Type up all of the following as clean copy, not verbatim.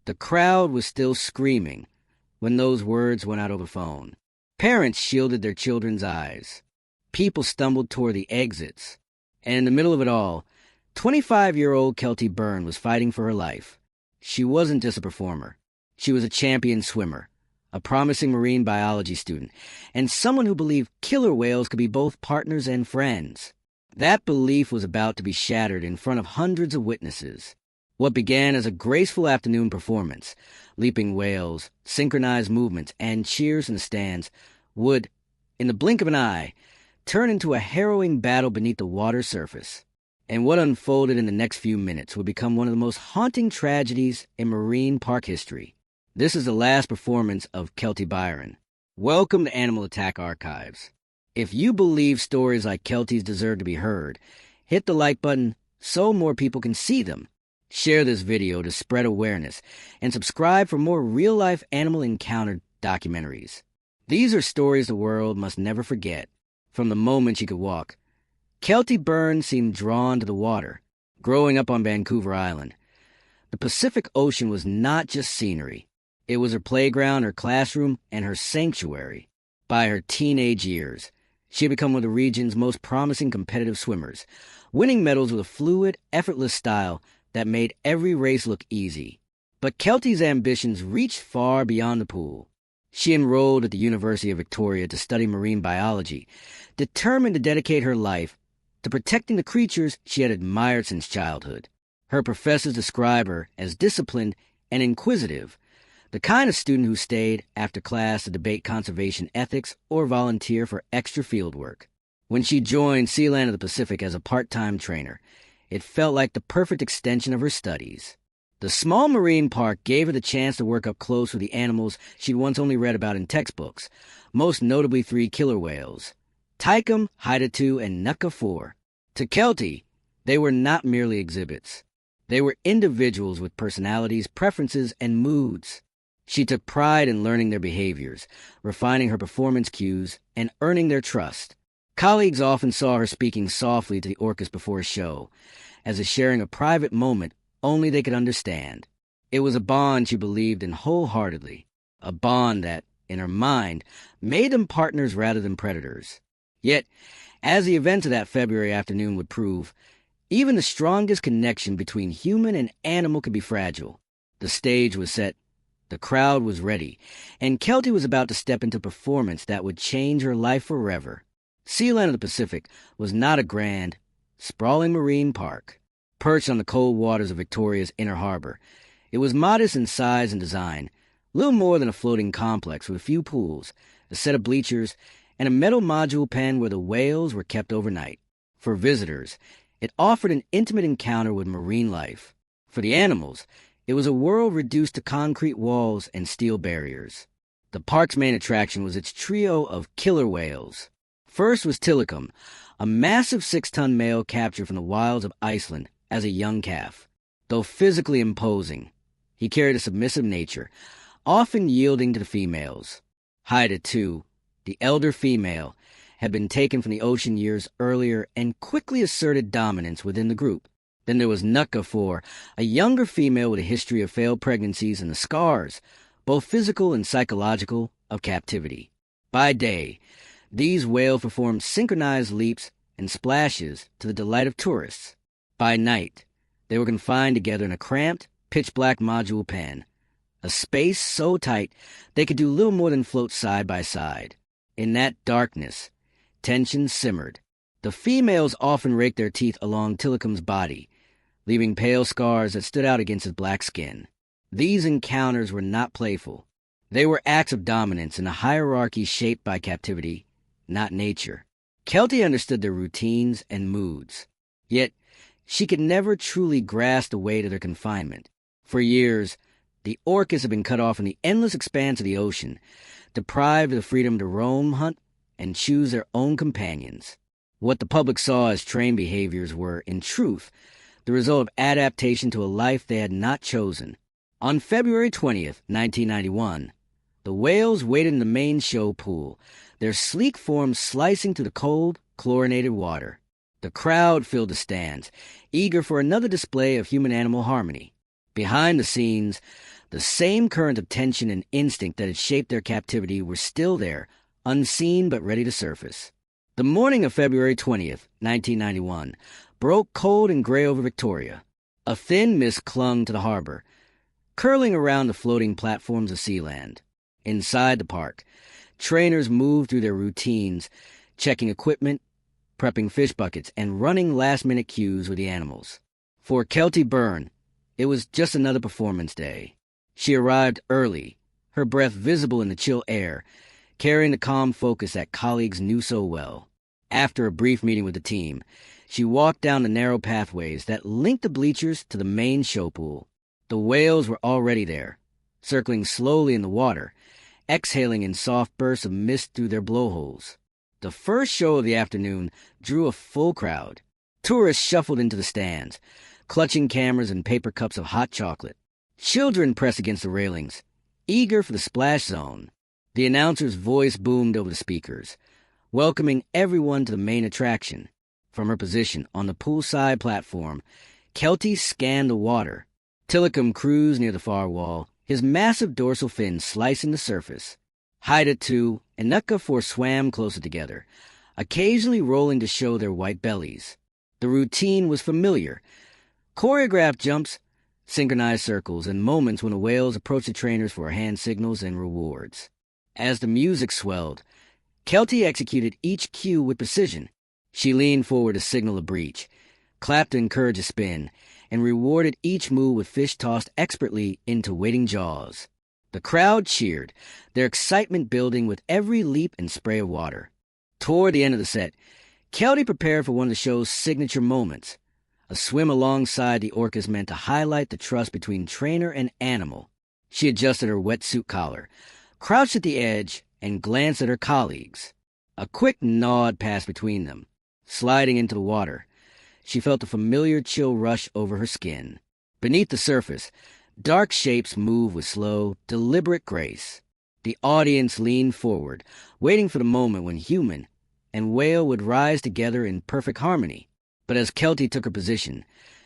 The crowd was still screaming when those words went out over the phone. Parents shielded their children's eyes. People stumbled toward the exits. And in the middle of it all, 25-year-old Keltie Byrne was fighting for her life. She wasn't just a performer. She was a champion swimmer, a promising marine biology student, and someone who believed killer whales could be both partners and friends. That belief was about to be shattered in front of hundreds of witnesses. What began as a graceful afternoon performance, leaping whales, synchronized movements, and cheers in the stands, would, in the blink of an eye, turn into a harrowing battle beneath the water's surface. And what unfolded in the next few minutes would become one of the most haunting tragedies in marine park history. This is the last performance of Keltie Byrne. Welcome to Animal Attack Archives. If you believe stories like Keltie's deserve to be heard, hit the like button so more people can see them. Share this video to spread awareness, and subscribe for more real-life animal encounter documentaries. These are stories the world must never forget. From the moment she could walk, Keltie Byrne seemed drawn to the water. Growing up on Vancouver Island, the Pacific Ocean was not just scenery. It was her playground, her classroom, and her sanctuary. By her teenage years, she had become one of the region's most promising competitive swimmers, winning medals with a fluid, effortless style that made every race look easy. But Keltie's ambitions reached far beyond the pool. She enrolled at the University of Victoria to study marine biology, determined to dedicate her life to protecting the creatures she had admired since childhood. Her professors describe her as disciplined and inquisitive, the kind of student who stayed after class to debate conservation ethics or volunteer for extra field work. When she joined Sealand of the Pacific as a part-time trainer, it felt like the perfect extension of her studies. The small marine park gave her the chance to work up close with the animals she'd once only read about in textbooks, most notably 3 killer whales, Tychum, Haida-2, and Nutka-4. To Keltie, they were not merely exhibits. They were individuals with personalities, preferences, and moods. She took pride in learning their behaviors, refining her performance cues, and earning their trust. Colleagues often saw her speaking softly to the orcas before a show, as if sharing a private moment only they could understand. It was a bond she believed in wholeheartedly, a bond that, in her mind, made them partners rather than predators. Yet, as the events of that February afternoon would prove, even the strongest connection between human and animal could be fragile. The stage was set, the crowd was ready, and Keltie was about to step into a performance that would change her life forever. Sealand of the Pacific was not a grand, sprawling marine park, perched on the cold waters of Victoria's inner harbor. It was modest in size and design, little more than a floating complex with a few pools, a set of bleachers, and a metal module pen where the whales were kept overnight. For visitors, it offered an intimate encounter with marine life. For the animals, it was a world reduced to concrete walls and steel barriers. The park's main attraction was its trio of killer whales. First was Tychum, a massive 6-ton male captured from the wilds of Iceland as a young calf. Though physically imposing, he carried a submissive nature, often yielding to the females. Haida-2, the elder female, had been taken from the ocean years earlier and quickly asserted dominance within the group. Then there was Nutka-4, a younger female with a history of failed pregnancies and the scars, both physical and psychological, of captivity. By day, these whales performed synchronized leaps and splashes to the delight of tourists. By night, they were confined together in a cramped, pitch-black module pen, a space so tight they could do little more than float side by side. In that darkness, tension simmered. The females often raked their teeth along Tychum's body, leaving pale scars that stood out against his black skin. These encounters were not playful. They were acts of dominance in a hierarchy shaped by captivity, not nature. Keltie understood their routines and moods, yet she could never truly grasp the weight of their confinement. For years, the orcas had been cut off in the endless expanse of the ocean, deprived of the freedom to roam, hunt, and choose their own companions. What the public saw as trained behaviors were, in truth, the result of adaptation to a life they had not chosen. On February 20th, 1991, the whales waded in the main show pool, their sleek forms slicing through the cold, chlorinated water. The crowd filled the stands, eager for another display of human-animal harmony. Behind the scenes, The same current of tension and instinct that had shaped their captivity were still there, unseen but ready to surface. The morning of February 20th, 1991, broke cold and gray over Victoria. A thin mist clung to the harbor, curling around the floating platforms of Sealand. Inside the park, trainers moved through their routines, checking equipment, prepping fish buckets, and running last-minute cues with the animals. For Keltie Byrne, it was just another performance day. She arrived early, her breath visible in the chill air, carrying the calm focus that colleagues knew so well. After a brief meeting with the team, she walked down the narrow pathways that linked the bleachers to the main show pool. The whales were already there, circling slowly in the water, exhaling in soft bursts of mist through their blowholes. The first show of the afternoon drew a full crowd. Tourists shuffled into the stands, clutching cameras and paper cups of hot chocolate. Children pressed against the railings, eager for the splash zone. The announcer's voice boomed over the speakers, welcoming everyone to the main attraction. From her position on the poolside platform, Keltie scanned the water. Tilikum cruised near the far wall, his massive dorsal fin slicing the surface. Haida, too, and Nutka 4 swam closer together, occasionally rolling to show their white bellies. The routine was familiar. Choreographed jumps, synchronized circles, and moments when the whales approached the trainers for hand signals and rewards. As the music swelled, Keltie executed each cue with precision. She leaned forward to signal a breach, clapped to encourage a spin, and rewarded each move with fish tossed expertly into waiting jaws. The crowd cheered, their excitement building with every leap and spray of water. Toward the end of the set, Keltie prepared for one of the show's signature moments. A swim alongside the orcas meant to highlight the trust between trainer and animal. She adjusted her wetsuit collar, crouched at the edge, and glanced at her colleagues. A quick nod passed between them. Sliding into the water, she felt a familiar chill rush over her skin. Beneath the surface, dark shapes moved with slow, deliberate grace. The audience leaned forward, waiting for the moment when human and whale would rise together in perfect harmony. But as Keltie took her position,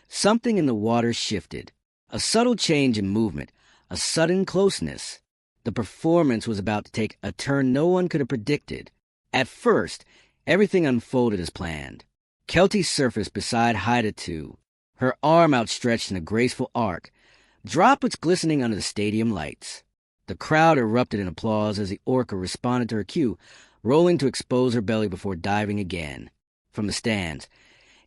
something in the water shifted. A subtle change in movement, a sudden closeness. The performance was about to take a turn no one could have predicted. At first, everything unfolded as planned. Keltie surfaced beside Haida 2, her arm outstretched in a graceful arc, droplets glistening under the stadium lights. The crowd erupted in applause as the orca responded to her cue, rolling to expose her belly before diving again. From the stands,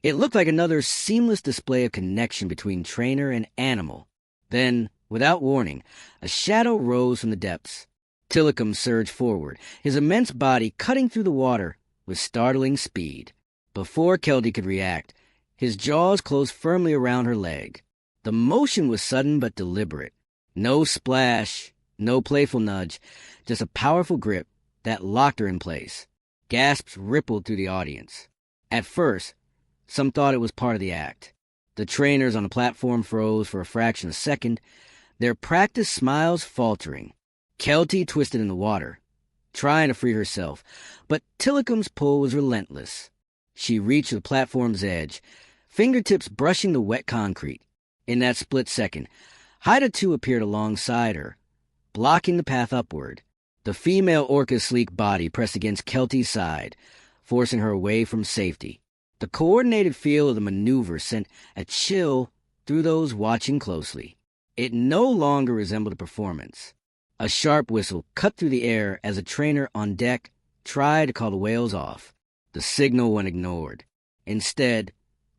it looked like another seamless display of connection between trainer and animal. Then, without warning, a shadow rose from the depths. Tilikum surged forward, his immense body cutting through the water with startling speed. Before Keltie could react, his jaws closed firmly around her leg. The motion was sudden but deliberate. No splash, no playful nudge, just a powerful grip that locked her in place. Gasps rippled through the audience. At first, some thought it was part of the act. The trainers on the platform froze for a fraction of a second, their practiced smiles faltering. Keltie twisted in the water, trying to free herself, but Tilikum's pull was relentless. She reached the platform's edge, fingertips brushing the wet concrete. In that split second, Haida 2 appeared alongside her, blocking the path upward. The female orca's sleek body pressed against Keltie's side, forcing her away from safety. The coordinated feel of the maneuver sent a chill through those watching closely. It no longer resembled a performance. A sharp whistle cut through the air as a trainer on deck tried to call the whales off. The signal went ignored. Instead,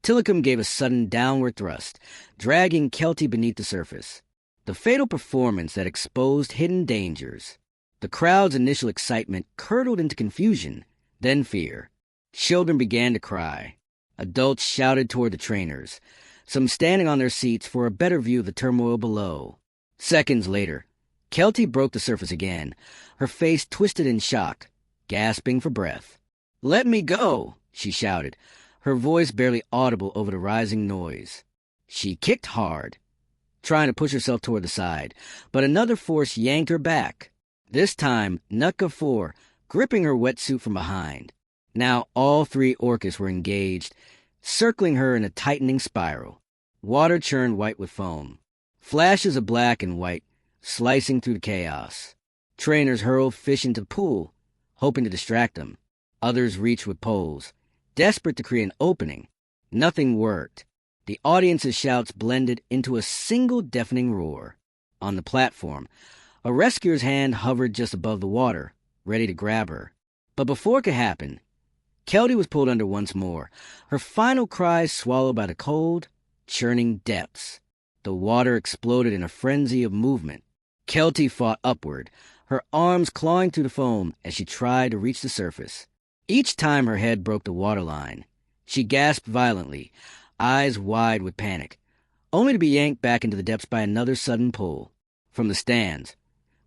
Tilikum gave a sudden downward thrust, dragging Keltie beneath the surface. The fatal performance that exposed hidden dangers. The crowd's initial excitement curdled into confusion, then fear. Children began to cry. Adults shouted toward the trainers, some standing on their seats for a better view of the turmoil below. Seconds later, Keltie broke the surface again, her face twisted in shock, gasping for breath. "Let me go," she shouted, her voice barely audible over the rising noise. She kicked hard, trying to push herself toward the side, but another force yanked her back. This time, Nutka 4, gripping her wetsuit from behind. Now all 3 orcas were engaged, circling her in a tightening spiral. Water churned white with foam. Flashes of black and white slicing through the chaos. Trainers hurled fish into the pool, hoping to distract them. Others reached with poles, desperate to create an opening. Nothing worked. The audience's shouts blended into a single deafening roar. On the platform, a rescuer's hand hovered just above the water, ready to grab her. But before it could happen, Keltie was pulled under once more, her final cries swallowed by the cold, churning depths. The water exploded in a frenzy of movement. Keltie fought upward, her arms clawing through the foam as she tried to reach the surface. Each time her head broke the waterline, she gasped violently, eyes wide with panic, only to be yanked back into the depths by another sudden pull. From the stands,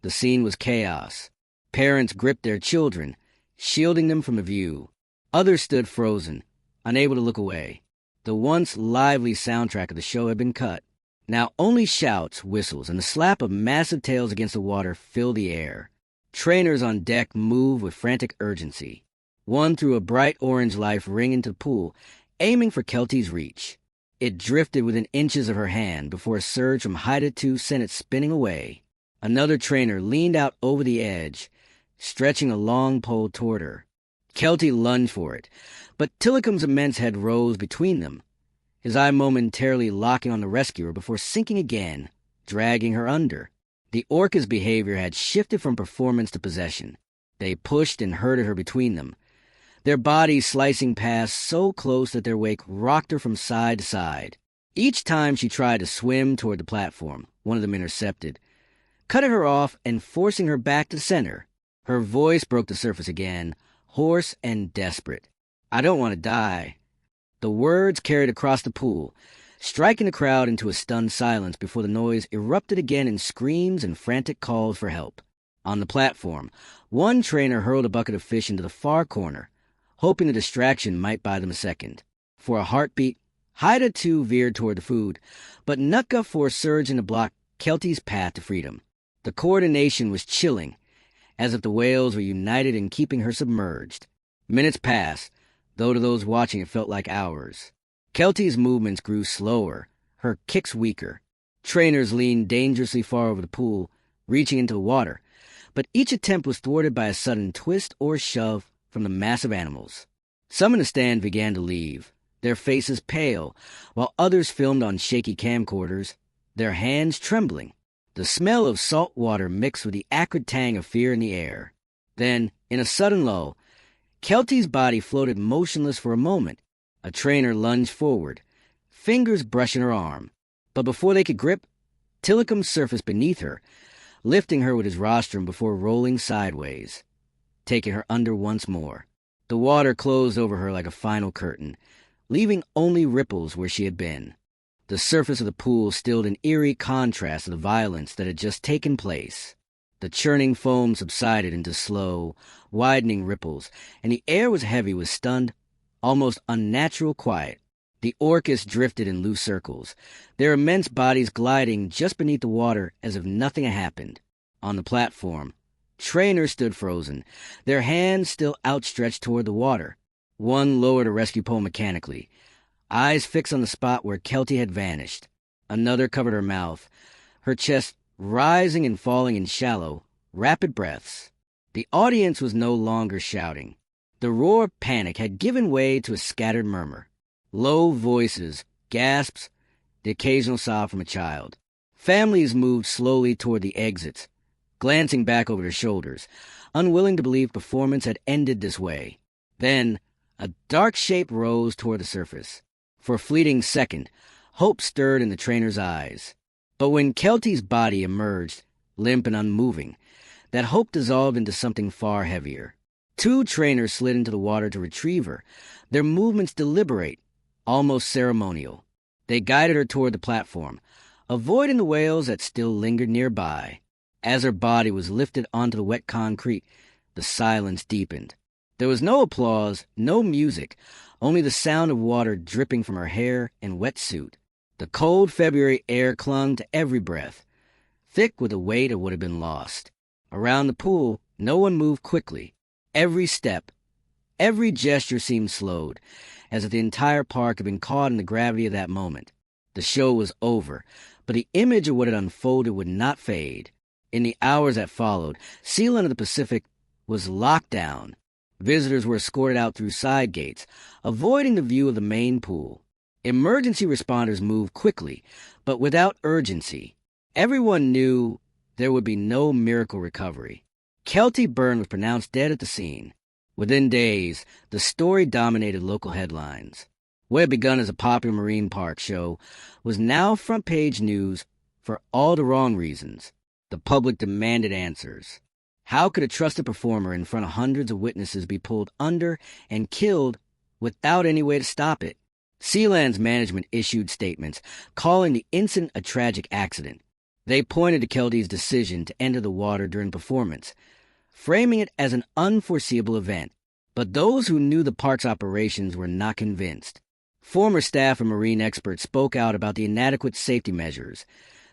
the scene was chaos. Parents gripped their children, shielding them from the view. Others stood frozen, unable to look away. The once lively soundtrack of the show had been cut. Now only shouts, whistles, and the slap of massive tails against the water filled the air. Trainers on deck moved with frantic urgency. One threw a bright orange life ring into the pool, aiming for Keltie's reach. It drifted within inches of her hand before a surge from Haida 2 sent it spinning away. Another trainer leaned out over the edge, stretching a long pole toward her. Keltie lunged for it, but Tillicum's immense head rose between them, his eye momentarily locking on the rescuer before sinking again, dragging her under. The orca's behavior had shifted from performance to possession. They pushed and herded her between them, their bodies slicing past so close that their wake rocked her from side to side. Each time she tried to swim toward the platform, one of them intercepted, cutting her off and forcing her back to the center. Her voice broke the surface again, hoarse and desperate. "I don't want to die." The words carried across the pool, striking the crowd into a stunned silence before the noise erupted again in screams and frantic calls for help. On the platform, one trainer hurled a bucket of fish into the far corner, hoping the distraction might buy them a second. For a heartbeat, Haida 2 veered toward the food, but Nutka forced Surgeon to block Keltie's path to freedom. The coordination was chilling, as if the whales were united in keeping her submerged. Minutes passed, though to those watching it felt like hours. Keltie's movements grew slower, her kicks weaker. Trainers leaned dangerously far over the pool, reaching into the water, but each attempt was thwarted by a sudden twist or shove from the massive animals. Some in the stand began to leave, their faces pale, while others filmed on shaky camcorders, their hands trembling. The smell of salt water mixed with the acrid tang of fear in the air. Then, in a sudden lull, Keltie's body floated motionless for a moment. A trainer lunged forward, fingers brushing her arm. But before they could grip, Tillicum surfaced beneath her, lifting her with his rostrum before rolling sideways, taking her under once more. The water closed over her like a final curtain, leaving only ripples where she had been. The surface of the pool stilled in eerie contrast to the violence that had just taken place. The churning foam subsided into slow, widening ripples, and the air was heavy with stunned, almost unnatural quiet. The orcas drifted in loose circles, their immense bodies gliding just beneath the water as if nothing had happened. On the platform, trainers stood frozen, their hands still outstretched toward the water. One lowered a rescue pole mechanically, eyes fixed on the spot where Keltie had vanished. Another covered her mouth, her chest rising and falling in shallow, rapid breaths. The audience was no longer shouting. The roar of panic had given way to a scattered murmur. Low voices, gasps, the occasional sob from a child. Families moved slowly toward the exits, glancing back over their shoulders, unwilling to believe performance had ended this way. Then, a dark shape rose toward the surface. For a fleeting second, hope stirred in the trainer's eyes. But when Keltie's body emerged, limp and unmoving, that hope dissolved into something far heavier. Two trainers slid into the water to retrieve her, their movements deliberate, almost ceremonial. They guided her toward the platform, avoiding the whales that still lingered nearby. As her body was lifted onto the wet concrete, the silence deepened. There was no applause, no music, only the sound of water dripping from her hair and wetsuit. The cold February air clung to every breath, thick with the weight of what had been lost. Around the pool, no one moved quickly. Every step, every gesture seemed slowed, as if the entire park had been caught in the gravity of that moment. The show was over, but the image of what had unfolded would not fade. In the hours that followed, Sealand of the Pacific was locked down. Visitors were escorted out through side gates, avoiding the view of the main pool. Emergency responders moved quickly, but without urgency. Everyone knew there would be no miracle recovery. Keltie Byrne was pronounced dead at the scene. Within days, the story dominated local headlines. What had begun as a popular marine park show was now front-page news for all the wrong reasons. The public demanded answers. How could a trusted performer in front of hundreds of witnesses be pulled under and killed without any way to stop it? Sealand's management issued statements calling the incident a tragic accident. They pointed to Keltie's decision to enter the water during performance, framing it as an unforeseeable event. But those who knew the park's operations were not convinced. Former staff and marine experts spoke out about the inadequate safety measures,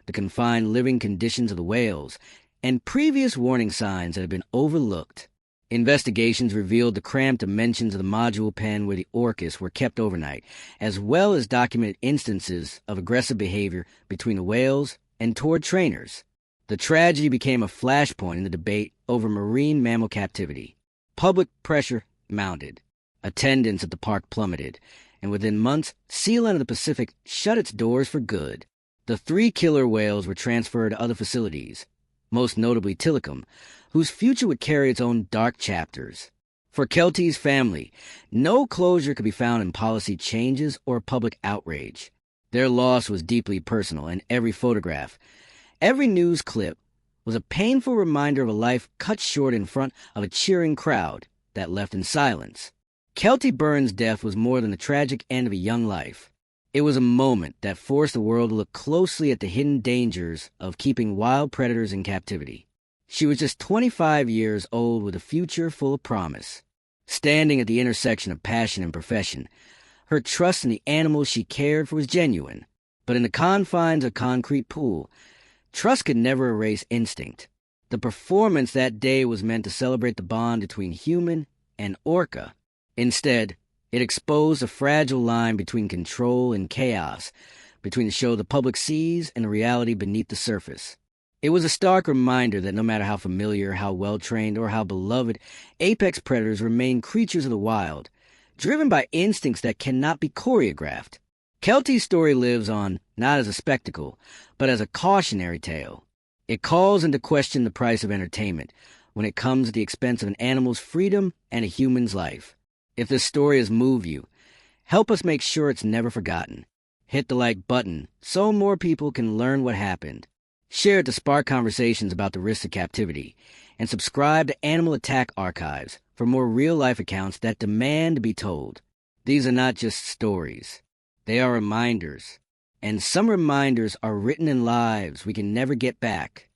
the confined living conditions of the whales, and previous warning signs that had been overlooked. Investigations revealed the cramped dimensions of the module pen where the orcas were kept overnight, as well as documented instances of aggressive behavior between the whales and toward trainers. The tragedy became a flashpoint in the debate over marine mammal captivity. Public pressure mounted. Attendance at the park plummeted, and within months, Sealand of the Pacific shut its doors for good. The 3 killer whales were transferred to other facilities, most notably Tilikum, whose future would carry its own dark chapters. For Keltie's family, no closure could be found in policy changes or public outrage. Their loss was deeply personal, and every photograph, every news clip, was a painful reminder of a life cut short in front of a cheering crowd that left in silence. Keltie Byrne's death was more than the tragic end of a young life. It was a moment that forced the world to look closely at the hidden dangers of keeping wild predators in captivity. She was just 25 years old with a future full of promise. Standing at the intersection of passion and profession, her trust in the animals she cared for was genuine. But in the confines of a concrete pool, trust could never erase instinct. The performance that day was meant to celebrate the bond between human and orca. Instead, it exposed a fragile line between control and chaos, between the show the public sees and the reality beneath the surface. It was a stark reminder that no matter how familiar, how well-trained, or how beloved, apex predators remain creatures of the wild, driven by instincts that cannot be choreographed. Keltie's story lives on not as a spectacle, but as a cautionary tale. It calls into question the price of entertainment when it comes at the expense of an animal's freedom and a human's life. If this story has moved you, help us make sure it's never forgotten. Hit the like button so more people can learn what happened. Share it to spark conversations about the risks of captivity, and subscribe to Animal Attack Archives for more real-life accounts that demand to be told. These are not just stories. They are reminders. And some reminders are written in lives we can never get back.